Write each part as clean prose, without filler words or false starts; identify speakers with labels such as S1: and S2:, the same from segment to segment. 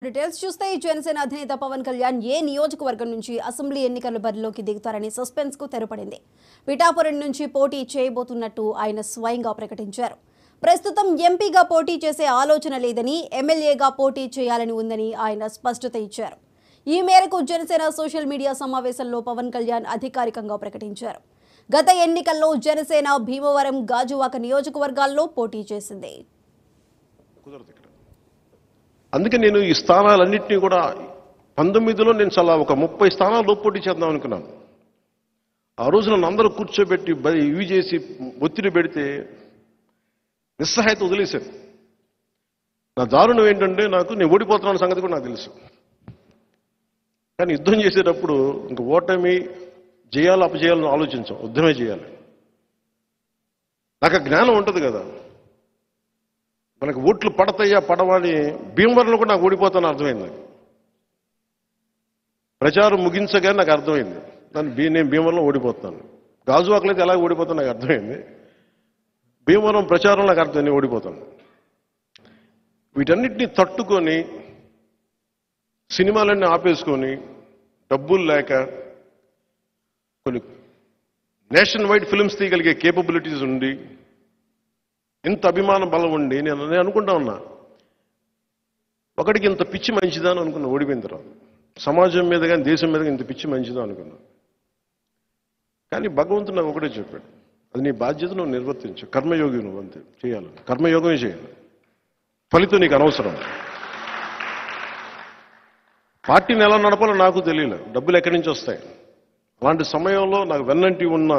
S1: Details చూస్తే జనసేన అధినేత పవన్ కళ్యాణ్ ఏ నియోజకవర్గం నుంచి అసెంబ్లీ ఎన్నికల బరిలోకి దిగుతారని సస్పెన్స్ కు తెరపడింది. పిఠాపురం నుంచి పోటీ చేయబోతున్నట్టు ఆయన స్వయంగా ప్రకటించారు. ప్రస్తుతం ఎంపీగా పోటీ చేసే ఆలోచన లేదని, ఎమ్మెల్యేగా పోటీ చేయాలని ఉందని ఆయన స్పష్టత ఇచ్చారు. ఈ మేరకు జనసేన సోషల్ మీడియా సమావేశంలో పవన్ కళ్యాణ్ అధికారికంగా ప్రకటించారు. గత ఎన్నికల్లో జనసేన భీమవరం, గాజువాక నియోజకవర్గాల్లో పోటీ చేసింది.
S2: అందుకే నేను ఈ స్థానాలన్నింటినీ కూడా 19లో నేను చాలా ఒక 30 స్థానాల్లో పోటీ చేద్దాం అనుకున్నాను. ఆ రోజు నన్ను అందరూ కూర్చోబెట్టి ఇవి చేసి ఒత్తిడి పెడితే నిస్సహాయత వదిలేశాను. నా దారుణం ఏంటంటే నేను ఓడిపోతున్నాను సంగతి కూడా నాకు తెలుసు. కానీ యుద్ధం చేసేటప్పుడు ఇంక ఓటమి చేయాలి అపజేయాలని ఆలోచించాం, యుద్ధమే చేయాలి. నాకు ఆ జ్ఞానం ఉంటుంది కదా, మనకు ఓట్లు పడతాయా పడవని. భీమవరంలో కూడా నాకు ఓడిపోతాను అర్థమైంది. నాకు ప్రచారం ముగించగానే నాకు అర్థమైంది నేను భీమవరంలో ఓడిపోతాను. గాజువాకలో అయితే ఎలా ఓడిపోతాను నాకు అర్థమైంది. భీమవరం ప్రచారం నాకు అర్థం, నేను ఓడిపోతాను. వీటన్నిటినీ తట్టుకొని సినిమాలన్నీ ఆపేసుకొని డబ్బులు లేక కొన్ని నేషన్ వైడ్ ఫిల్మ్స్ తీయగలిగే కేపబిలిటీస్ ఉండి ఇంత అభిమాన బలం ఉండి నేను అనుకుంటా ఉన్నా, ఒకటికి ఇంత పిచ్చి మంచిదా అని అనుకున్నా. ఓడిపోయిన తర్వాత సమాజం మీద కానీ దేశం మీద ఇంత పిచ్చి మంచిదా అనుకున్నా. కానీ భగవంతుడు నాకు ఒకటే చెప్పాడు, అది నీ బాధ్యత నువ్వు నిర్వర్తించు, కర్మయోగి నువ్వు, అంతే చేయాలి, కర్మయోగమే చేయాలి, ఫలితం నీకు అనవసరం. పార్టీని ఎలా నడపాలో నాకు తెలియలేదు, డబ్బులు ఎక్కడి నుంచి వస్తాయి. అలాంటి సమయంలో నాకు వెన్నంటి ఉన్న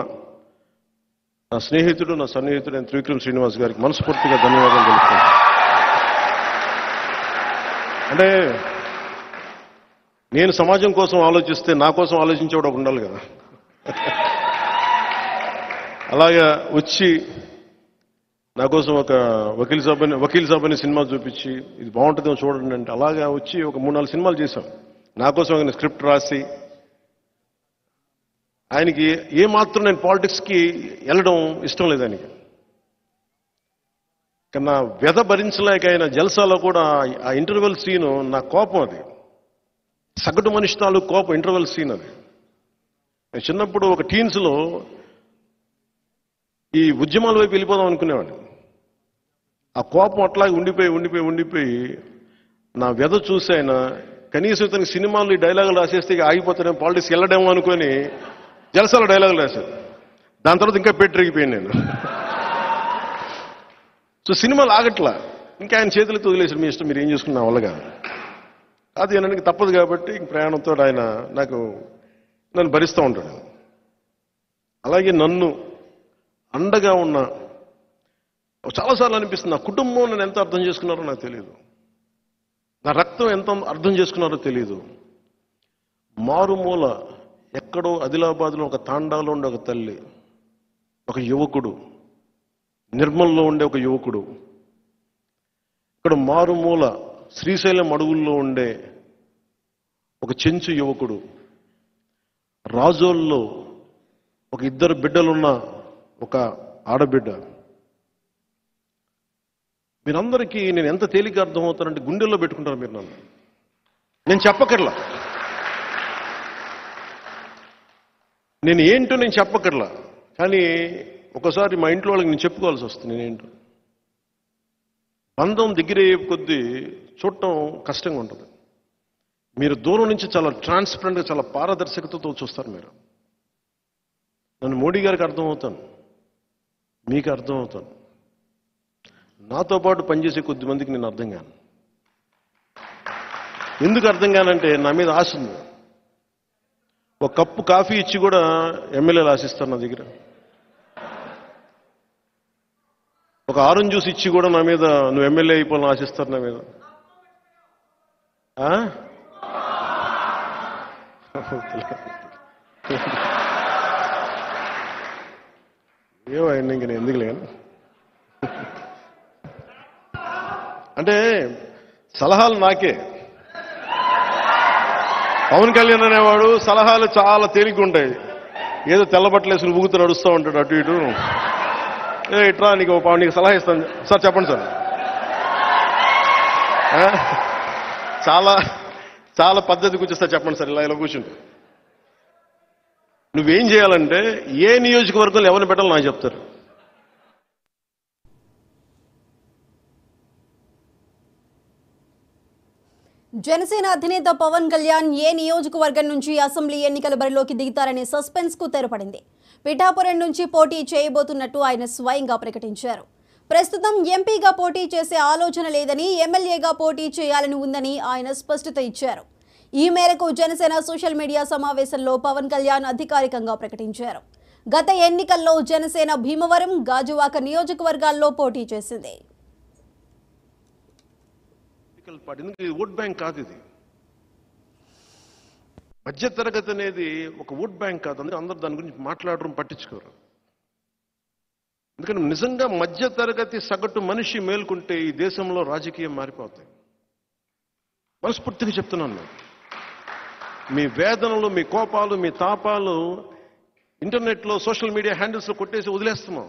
S2: నా స్నేహితుడు, నా సన్నిహితుడు నేను త్రివిక్రమ్ శ్రీనివాస్ గారికి మనస్ఫూర్తిగా ధన్యవాదాలు తెలుపుతున్నాను. అంటే నేను సమాజం కోసం ఆలోచిస్తే నా కోసం ఆలోచించేవాడు ఒక ఉండాలి కదా. అలాగా వచ్చి నా కోసం ఒక వకీల్ సాబ్ అనే సినిమా చూపించి ఇది బాగుంటుందేమో చూడండి అంటే అలాగా వచ్చి ఒక 3-4 సినిమాలు చేశాం. నా కోసం ఆయన స్క్రిప్ట్ రాసి, ఆయనకి ఏమాత్రం నేను పాలిటిక్స్కి వెళ్ళడం ఇష్టం లేదు ఆయనకి. కానీ నా వ్యధ భరించలేక ఆయన జల్సాలో కూడా ఆ ఇంటర్వెల్ సీను నా కోపం, అది సగటు మనిషి తాలూకు కోపం ఇంటర్వెల్ సీన్. అది నేను చిన్నప్పుడు ఒక టీన్స్లో ఈ ఉద్యమాల వైపు వెళ్ళిపోదాం అనుకునేవాడిని. ఆ కోపం అట్లాగే ఉండిపోయి నా వ్యధ చూసి ఆయన కనీసం ఇతనికి సినిమాలు ఈ డైలాగులు రాసేస్తే ఆగిపోతాడేమో, పాలిటిక్స్ వెళ్ళడేమో అనుకొని జలసాల డైలాగులు రాశారు. దాని తర్వాత ఇంకా పెట్టిరిగిపోయాను నేను. సో సినిమాలు ఆగట్లా, ఇంకా ఆయన చేతులతో వదిలేసారు, మీ ఇష్టం మీరు ఏం చేసుకున్నా వల్లగా. అది అనడానికి తప్పదు కాబట్టి ప్రయాణంతో ఆయన నన్ను భరిస్తూ ఉంటాడు. అలాగే నన్ను అండగా ఉన్న చాలాసార్లు అనిపిస్తుంది, నా కుటుంబం నన్ను ఎంత అర్థం చేసుకున్నారో నాకు తెలియదు, నా రక్తం ఎంత అర్థం చేసుకున్నారో తెలియదు. మారుమూల ఎక్కడో ఆదిలాబాద్లో ఒక తాండాలో ఉండే ఒక తల్లి, ఒక యువకుడు, నిర్మల్లో ఉండే ఒక యువకుడు, ఇక్కడ మారుమూల శ్రీశైలం అడవుల్లో ఉండే ఒక చెంచు యువకుడు, రాజోల్లో ఒక 2 బిడ్డలున్న ఒక ఆడబిడ్డ. మీరందరికీ నేను ఎంత తేలిక అర్థమవుతానంటే గుండెల్లో పెట్టుకుంటారు మీరు నన్ను. నేను చెప్పకర్లా, నేను ఏంటో నేను చెప్పకర్లా. కానీ ఒకసారి మా ఇంట్లో వాళ్ళకి నేను చెప్పుకోవాల్సి వస్తుంది నేనేంటో. బంధం దగ్గరే కొద్దీ చూడటం కష్టంగా ఉంటుంది. మీరు దూరం నుంచి చాలా ట్రాన్స్పరెంట్గా, చాలా పారదర్శకతతో చూస్తారు. మీరు నన్ను మోడీ గారికి అర్థమవుతాను, మీకు అర్థమవుతాను. నాతో పాటు పనిచేసే కొద్ది మందికి నేను అర్థం కాను. ఎందుకు అర్థం కానంటే నా మీద ఆశ ఉంది. ఒక కప్పు కాఫీ ఇచ్చి కూడా ఎమ్మెల్యేలు ఆశిస్తారు నా దగ్గర. ఒక ఆరెంజ్ జ్యూస్ ఇచ్చి కూడా నా మీద నువ్వు ఎమ్మెల్యే అయిపోవాలని ఆశిస్తారు నా మీద. ఏమో ఆయన ఇంక నేను ఎందుకు లేను. అంటే సలహాలు నాకే. పవన్ కళ్యాణ్ అనేవాడు సలహాలు చాలా తేలిగ్గా ఉంటాయి. ఏదో తెల్లబట్టలు వేసుకుని ఊగుతూ నడుస్తూ ఉంటాడు అటు ఇటు. ఇట్రా నీకు సలహా ఇస్తాను సార్, చెప్పండి సార్. చాలా చాలా పద్ధతి కూర్చొస్తా చెప్పండి సార్, ఇలా కూర్చుంటే నువ్వేం చేయాలంటే ఏ నియోజకవర్గంలో ఎవరిని పెట్టాలో నాకు చెప్తారు.
S1: జనసేన అధినేత పవన్ కళ్యాణ్ ఏ నియోజకవర్గం నుంచి అసెంబ్లీ ఎన్నికల బరిలోకి దిగుతారనే సస్పెన్స్ కు తెరపడింది. పిఠాపురం నుంచి పోటీ చేయబోతున్నట్టు ఆయన స్వయంగా ప్రకటించారు. ప్రస్తుతం ఎంపీగా పోటీ చేసే ఆలోచన లేదని, ఎమ్మెల్యేగా పోటీ చేయాలని ఉందని ఆయన స్పష్టత ఇచ్చారు. ఈ మేరకు జనసేన సోషల్ మీడియా సమావేశంలో పవన్ కళ్యాణ్ అధికారికంగా ప్రకటించారు. గత ఎన్నికల్లో జనసేన భీమవరం, గాజువాక నియోజకవర్గాల్లో పోటీ చేసింది.
S2: ఓట్ బ్యాంక్ కాదు ఇది, మధ్య తరగతి అనేది ఒక ఓట్ బ్యాంక్ కాదు. అందుకే అందరూ దాని గురించి మాట్లాడడం, పట్టించుకోరు. ఎందుకంటే నిజంగా మధ్య తరగతి సగటు మనిషి మేల్కొంటే ఈ దేశంలో రాజకీయం మారిపోతాయి. మనస్ఫూర్తిగా చెప్తున్నాను నేను. మీ వేదనలు, మీ కోపాలు, మీ తాపాలు ఇంటర్నెట్లో, సోషల్ మీడియా హ్యాండిల్స్లో కొట్టేసి వదిలేస్తున్నాం.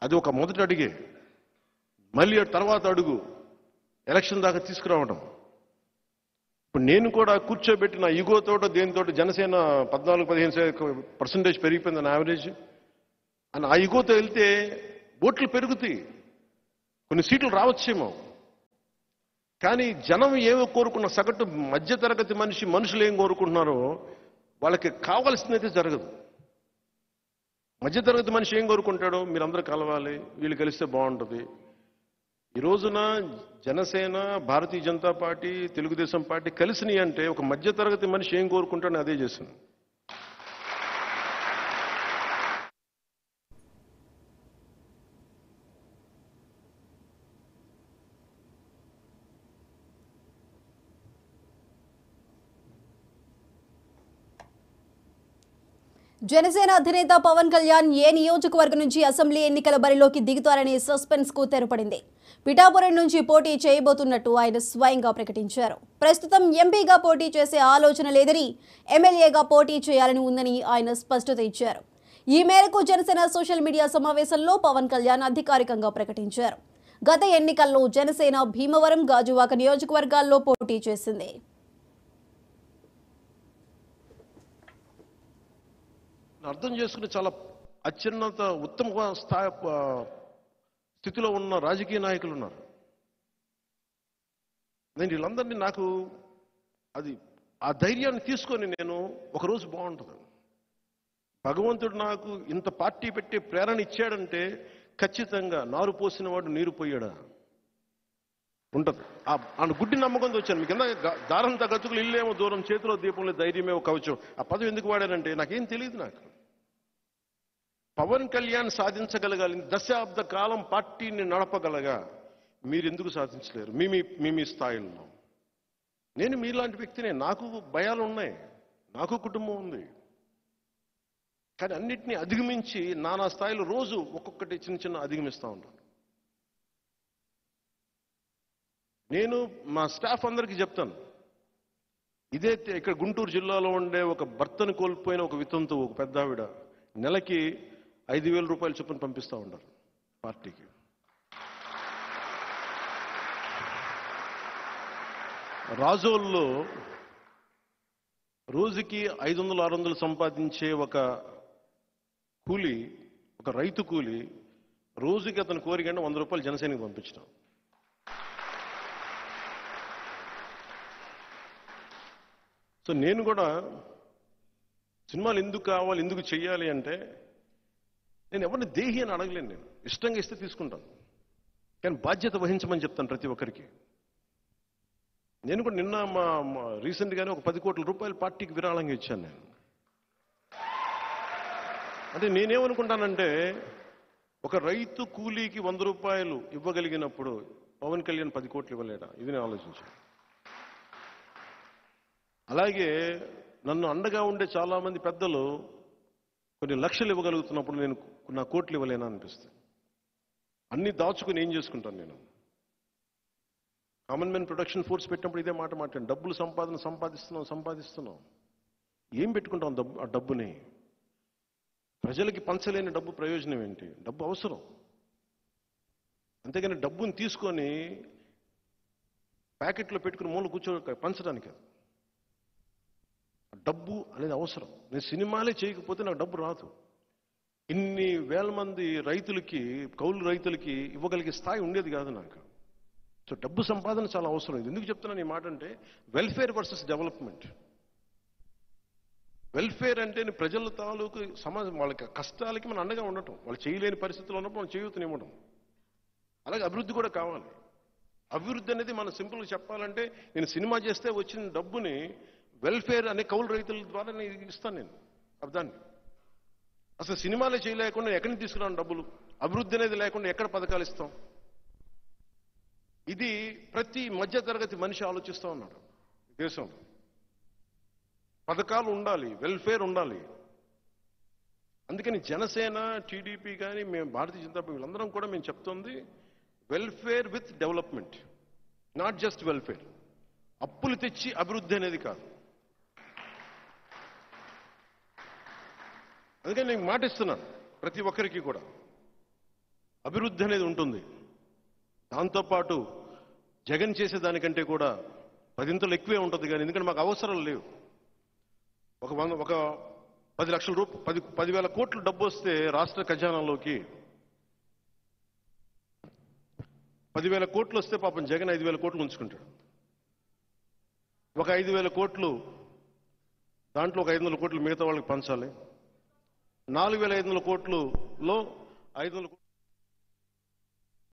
S2: అది ఒక మొదటి అడిగే. మళ్ళీ తర్వాత అడుగు ఎలక్షన్ దాకా తీసుకురావడం. ఇప్పుడు నేను కూడా కూర్చోబెట్టి నా ఈగోతోట దేనితో జనసేన 14-15% పెరిగిపోయింది నా యావరేజ్ అని ఆ ఈగోతో వెళ్తే ఓట్లు పెరుగుతాయి, కొన్ని సీట్లు రావచ్చేమో. కానీ జనం ఏమో కోరుకున్న సగటు మధ్యతరగతి మనుషులు ఏం కోరుకుంటున్నారో వాళ్ళకి కావాల్సిందైతే జరగదు. మధ్యతరగతి మనిషి ఏం కోరుకుంటాడో, మీరందరూ కలవాలి, వీళ్ళు కలిస్తే బాగుంటుంది. ఈ రోజున జనసేన, భారతీయ జనతా పార్టీ, తెలుగుదేశం పార్టీ కలిసినాయి అంటే ఒక మధ్యతరగతి మనిషి ఏం కోరుకుంటాడో అదే చేసింది.
S1: జనసేన అధినేత పవన్ కళ్యాణ్ ఏ నియోజకవర్గం నుంచి అసెంబ్లీ ఎన్నికల బరిలోకి దిగుతారనే సస్పెన్స్ కు తెరపడింది. పిఠాపురం నుంచి పోటీ చేయబోతున్నట్టు ఆయన స్వయంగా ప్రకటించారు. ప్రస్తుతం ఎంపీగా పోటీ చేసే ఆలోచన లేదని, ఎమ్మెల్యేగా పోటీ చేయాలని ఉందని ఆయన స్పష్టత ఇచ్చారు. ఈ మేరకు జనసేన సోషల్ మీడియా సమావేశంలో పవన్ కళ్యాణ్ అధికారికంగా ప్రకటించారు. గత ఎన్నికల్లో జనసేన భీమవరం, గాజువాక నియోజకవర్గాల్లో పోటీ చేసింది.
S2: అర్థం చేసుకుని చాలా అత్యున్నత ఉత్తమ స్థితిలో ఉన్న రాజకీయ నాయకులు ఉన్నారు. నేను వీళ్ళందరినీ నాకు అది ఆ ధైర్యాన్ని తీసుకొని నేను ఒకరోజు బాగుంటుంది. భగవంతుడు నాకు ఇంత పార్టీ పెట్టే ప్రేరణ ఇచ్చాడంటే ఖచ్చితంగా నారు పోసిన వాడు నీరు పోయాడా ఉంటుంది. ఆ గుడ్డి నమ్మకంతో వచ్చాను. మీకు కింద దారంత గతుకులు ఇల్లేమో దూరం, చేతిలో దీపంలో ధైర్యమేమో కవచం. ఆ పదం ఎందుకు వాడానంటే నాకేం తెలియదు. నాకు పవన్ కళ్యాణ్ సాధించగలగాలి, దశాబ్ద కాలం పార్టీని నడపగలగా, మీరు ఎందుకు సాధించలేరు మీ స్థాయిలో? నేను మీలాంటి వ్యక్తినే, నాకు భయాలు ఉన్నాయి, నాకు కుటుంబం ఉంది. కానీ అన్నిటినీ అధిగమించి నానా స్థాయిలో రోజు ఒక్కొక్కటి చిన్న అధిగమిస్తూ ఉంటాను. నేను మా స్టాఫ్ అందరికీ చెప్తాను, ఇదే ఇక్కడ గుంటూరు జిల్లాలో ఉండే ఒక భర్తను కోల్పోయిన ఒక వితంతు, ఒక పెద్ద ఆవిడ నెలకి 5,000 రూపాయలు చొప్పున పంపిస్తూ ఉంటారు పార్టీకి. రాజోల్లో రోజుకి 500-600 సంపాదించే ఒక కూలి, ఒక రైతు కూలి, రోజుకి అతను కోరికంటే 100 రూపాయలు జనసేనకి పంపించడం. సో నేను కూడా సినిమాలు ఎందుకు కావాలి, ఎందుకు చెయ్యాలి అంటే నేను ఎవరిని దేహి అని అడగలేను. నేను ఇష్టంగా ఇస్తే తీసుకుంటాను, కానీ బాధ్యత వహించమని చెప్తాను ప్రతి ఒక్కరికి. నేను కూడా నిన్న రీసెంట్గానే ఒక 10 కోట్ల రూపాయలు పార్టీకి విరాళంగా ఇచ్చాను నేను. అంటే నేనేమనుకుంటానంటే ఒక రైతు కూలీకి 100 రూపాయలు ఇవ్వగలిగినప్పుడు పవన్ కళ్యాణ్ 10 కోట్లు ఇవ్వలేడా? ఇది నేను ఆలోచించాను. అలాగే నన్ను అండగా ఉండే చాలామంది పెద్దలు కొన్ని లక్షలు ఇవ్వగలుగుతున్నప్పుడు నేను నా కోట్లు ఇవ్వలేనా అనిపిస్తుంది. అన్ని దాచుకుని ఏం చేసుకుంటాను నేను? కామన్ మ్యాన్ ప్రొడక్షన్ ఫోర్స్ పెట్టినప్పుడు ఇదే మాట మాట్లాడాను. డబ్బులు సంపాదిస్తున్నాం, ఏం పెట్టుకుంటాం ఆ డబ్బుని? ప్రజలకి పంచలేని డబ్బు ప్రయోజనం ఏంటి? డబ్బు అవసరం, అంతేగాని డబ్బుని తీసుకొని ప్యాకెట్లో పెట్టుకుని మూల పంచడానికి అది. డబ్బు అనేది అవసరం. నేను సినిమాలే చేయకపోతే నాకు డబ్బు రాదు. ఇన్ని వేల మంది రైతులకి, కౌలు రైతులకి ఇవ్వగలిగే స్థాయి ఉండేది కాదు నాకు. సో డబ్బు సంపాదన చాలా అవసరం. ఇది ఎందుకు చెప్తున్నాను ఈ మాట అంటే, వెల్ఫేర్ వర్సెస్ డెవలప్మెంట్. వెల్ఫేర్ అంటే ప్రజల తాలూకు సమాజం, వాళ్ళకి కష్టాలకి మనం అండగా ఉండటం, వాళ్ళు చేయలేని పరిస్థితుల్లో ఉన్నప్పుడు మనం చేయూతనివ్వడం. అలాగే అభివృద్ధి కూడా కావాలి. అభివృద్ధి అనేది మనం సింపుల్గా చెప్పాలంటే, నేను సినిమా చేస్తే వచ్చిన డబ్బుని వెల్ఫేర్ అనే కౌలు రైతుల ద్వారా నేను ఇస్తాను. నేను అర్థాన్ని అసలు సినిమాలే చేయలేకుండా ఎక్కడి నుంచి తీసుకురాను డబ్బులు? అభివృద్ధి అనేది లేకుండా ఎక్కడ పథకాలు ఇస్తాం? ఇది ప్రతి మధ్య తరగతి మనిషి ఆలోచిస్తూ ఉన్నాడు దేశంలో. పథకాలు ఉండాలి, వెల్ఫేర్ ఉండాలి. అందుకని జనసేన, టీడీపీ కానీ మేము భారతీయ జనతా పార్టీ వీళ్ళందరం కూడా మేము చెప్తుంది welfare with development, not just welfare. అప్పులు తెచ్చి అభివృద్ధి అనేది కాదు. అందుకని నేను మాటిస్తున్నాను ప్రతి ఒక్కరికి కూడా అభివృద్ధి అనేది ఉంటుంది. దాంతోపాటు జగన్ చేసేదానికంటే కూడా 10 ఇంతలు ఎక్కువే ఉంటుంది. కానీ ఎందుకంటే మాకు అవసరాలు లేవు. ఒక 10 లక్షల రూపాయలు, 10,000 కోట్లు డబ్బు వస్తే రాష్ట్ర ఖజానాలోకి 10,000 కోట్లు వస్తే పాపం జగన్ 5,000 కోట్లు ఉంచుకుంటాడు. ఒక 5,000 కోట్లు దాంట్లో ఒక 500 కోట్లు మిగతా వాళ్ళకి పంచాలి. 4,500 కోట్లలో 500 కోట్లు